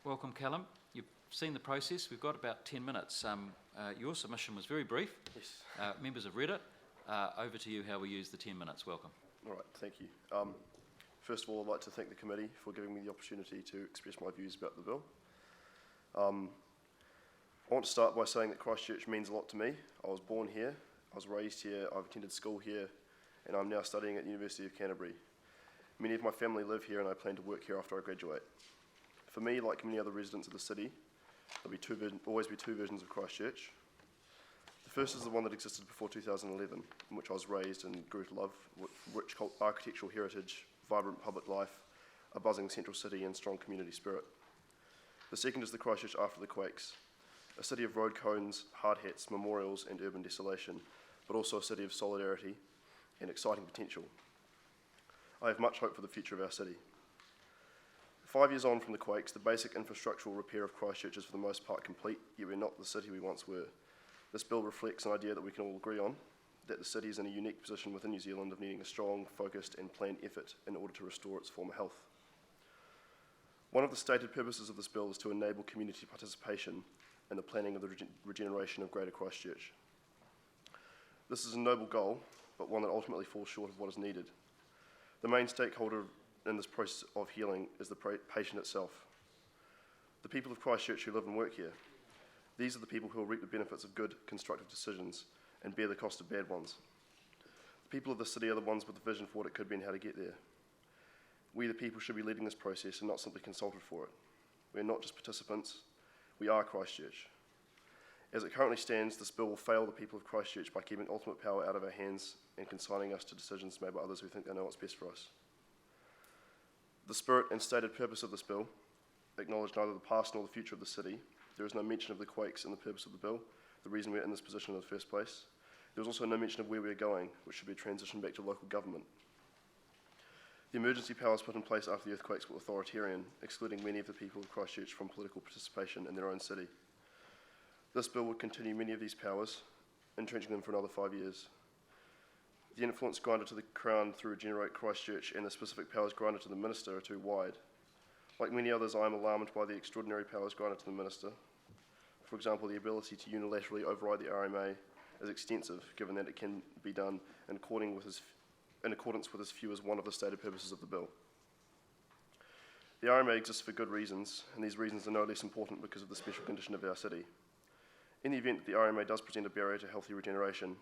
Welcome, Callum. You've seen the process. We've got about 10 minutes. Your submission was very brief. Yes. Members have read it. Over to you how we use the 10 minutes. Welcome. All right, thank you. First of all, I'd like to thank the committee for giving me the opportunity to express my views about the bill. I want to start by saying that ChCh means a lot to me. I was born here, I was raised here, I've attended school here, and I'm now studying at the University of Canterbury. Many of my family live here and I plan to work here after I graduate. For me, like many other residents of the city, there'll always be two versions of ChCh. The first is the one that existed before 2011, in which I was raised and grew to love, with rich architectural heritage, vibrant public life, a buzzing central city and strong community spirit. The second is the ChCh after the quakes, a city of road cones, hard hats, memorials and urban desolation, but also a city of solidarity and exciting potential. I have much hope for the future of our city. 5 years on from the quakes, the basic infrastructural repair of ChCh is for the most part complete, yet we're not the city we once were. This bill reflects an idea that we can all agree on, that the city is in a unique position within New Zealand of needing a strong, focused and planned effort in order to restore its former health. One of the stated purposes of this bill is to enable community participation in the planning of the regeneration of Greater Christchurch. This is a noble goal, but one that ultimately falls short of what is needed. The main stakeholder in this process of healing is the patient itself. The people of Christchurch who live and work here. These are the people who will reap the benefits of good, constructive decisions and bear the cost of bad ones. The people of the city are the ones with the vision for what it could be and how to get there. We, the people, should be leading this process and not simply consulted for it. We are not just participants, we are Christchurch. As it currently stands, this bill will fail the people of Christchurch by keeping ultimate power out of our hands and consigning us to decisions made by others who think they know what's best for us. The spirit and stated purpose of this bill acknowledge neither the past nor the future of the city. There is no mention of the quakes in the purpose of the bill, the reason we're in this position in the first place. There is also no mention of where we are going, which should be a transition back to local government. The emergency powers put in place after the earthquakes were authoritarian, excluding many of the people of Christchurch from political participation in their own city. This bill would continue many of these powers, entrenching them for another 5 years. The influence granted to the Crown through Regenerate Christchurch and the specific powers granted to the Minister are too wide. Like many others, I am alarmed by the extraordinary powers granted to the Minister. For example, the ability to unilaterally override the RMA is extensive, given that it can be done in accordance with as few as one of the stated purposes of the bill. The RMA exists for good reasons, and these reasons are no less important because of the special condition of our city. In the event that the RMA does present a barrier to healthy regeneration,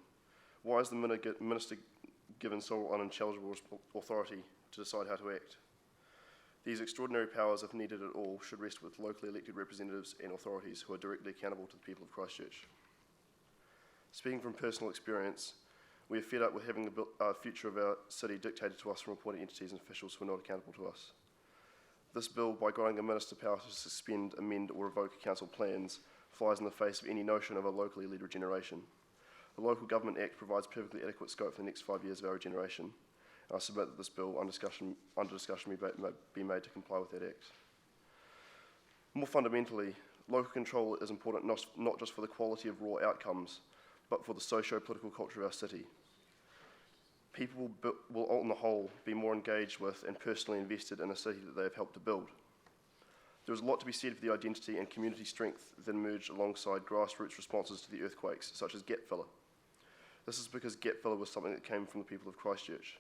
why is the Minister given sole unchallengeable authority to decide how to act? These extraordinary powers, if needed at all, should rest with locally elected representatives and authorities who are directly accountable to the people of Christchurch. Speaking from personal experience, we are fed up with having the future of our city dictated to us from appointed entities and officials who are not accountable to us. This bill, by granting a Minister power to suspend, amend or revoke council plans, flies in the face of any notion of a locally led regeneration. The Local Government Act provides perfectly adequate scope for the next 5 years of our regeneration, and I submit that this bill under discussion may be made to comply with that act. More fundamentally, local control is important not just for the quality of raw outcomes, but for the socio-political culture of our city. People will, on the whole, be more engaged with and personally invested in a city that they have helped to build. There is a lot to be said for the identity and community strength that emerged alongside grassroots responses to the earthquakes, such as gap filler. This is because gap filler was something that came from the people of Christchurch.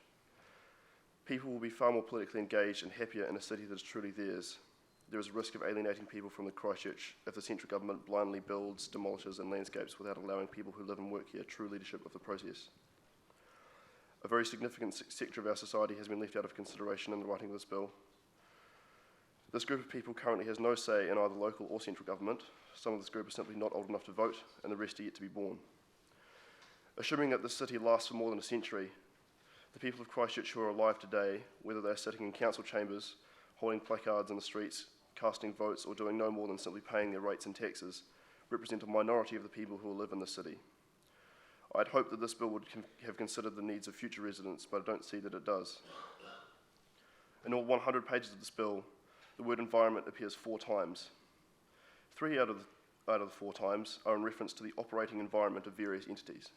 People will be far more politically engaged and happier in a city that is truly theirs. There is a risk of alienating people from the Christchurch if the central government blindly builds, demolishes and landscapes without allowing people who live and work here true leadership of the process. A very significant sector of our society has been left out of consideration in the writing of this bill. This group of people currently has no say in either local or central government. Some of this group are simply not old enough to vote, and the rest are yet to be born. Assuming that this city lasts for more than a century, the people of Christchurch who are alive today, whether they're sitting in council chambers, holding placards in the streets, casting votes, or doing no more than simply paying their rates and taxes, represent a minority of the people who will live in the city. I'd hope that this bill would have considered the needs of future residents, but I don't see that it does. In all 100 pages of this bill, the word environment appears 4 times. 3 out of the 4 times are in reference to the operating environment of various entities.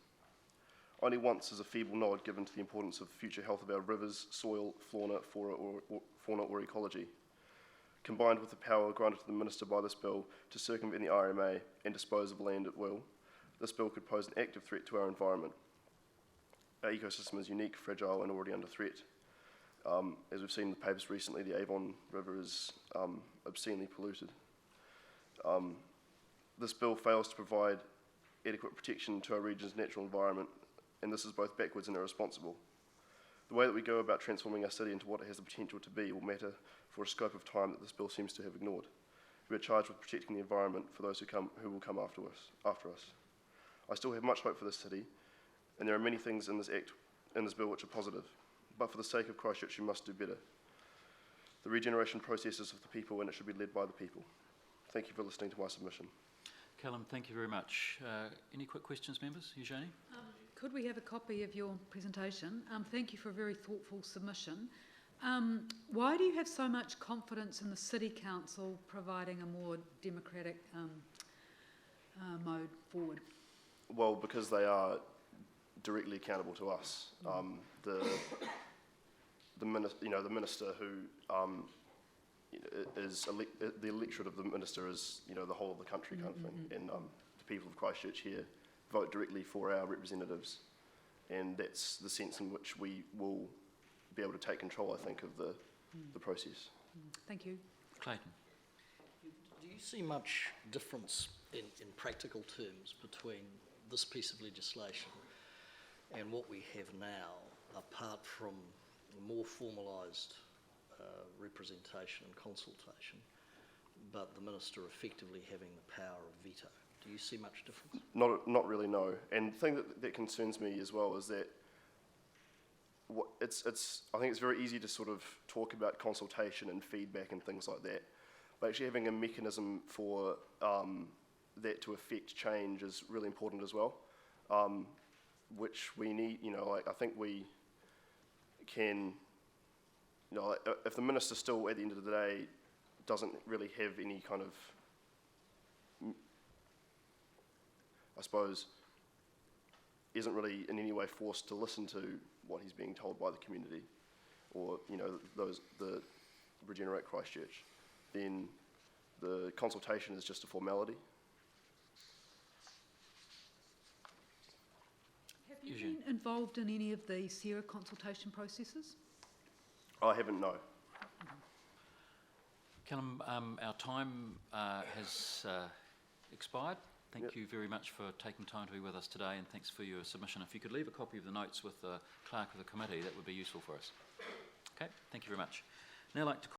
Only once is a feeble nod given to the importance of the future health of our rivers, soil, fauna, or ecology. combined with the power granted to the Minister by this bill to circumvent the RMA and dispose of land at will, this bill could pose an active threat to our environment. Our ecosystem is unique, fragile and already under threat. As we've seen in the papers recently, the Avon River is obscenely polluted. This bill fails to provide adequate protection to our region's natural environment, and this is both backwards and irresponsible. The way that we go about transforming our city into what it has the potential to be will matter for a scope of time that this bill seems to have ignored. We are charged with protecting the environment for those who will come after us. I still have much hope for this city, and there are many things in this bill which are positive, but for the sake of Christchurch, we must do better. The regeneration process is of the people, and it should be led by the people. Thank you for listening to my submission. Callum, thank you very much. Any quick questions, members? Eugenie? Could we have a copy of your presentation? Thank you for a very thoughtful submission. Why do you have so much confidence in the City Council providing a more democratic mode forward? Well, because they are directly accountable to us. The minister who is the electorate of the minister is the whole of the country kind of thing, and the people of Christchurch here vote directly for our representatives, and that's the sense in which we will be able to take control, I think, of the process. Thank you. Clayton? Do you see much difference in practical terms between this piece of legislation and what we have now, apart from more formalised representation and consultation, but the minister effectively having the power of veto? Do you see much difference? Not really, no. And the thing that concerns me as well is that I think it's very easy to sort of talk about consultation and feedback and things like that, but actually having a mechanism for that to affect change is really important as well, which we need. I think we can. If the minister still, at the end of the day, doesn't really have any kind of, I suppose, isn't really in any way forced to listen to what he's being told by the community, or the Regenerate Christchurch, then the consultation is just a formality. Have you been involved in any of the SERA consultation processes? I haven't, no. Callum, our time has expired. Thank you very much for taking time to be with us today, and thanks for your submission. If you could leave a copy of the notes with the clerk of the committee, that would be useful for us. Okay, thank you very much. Now I'd like to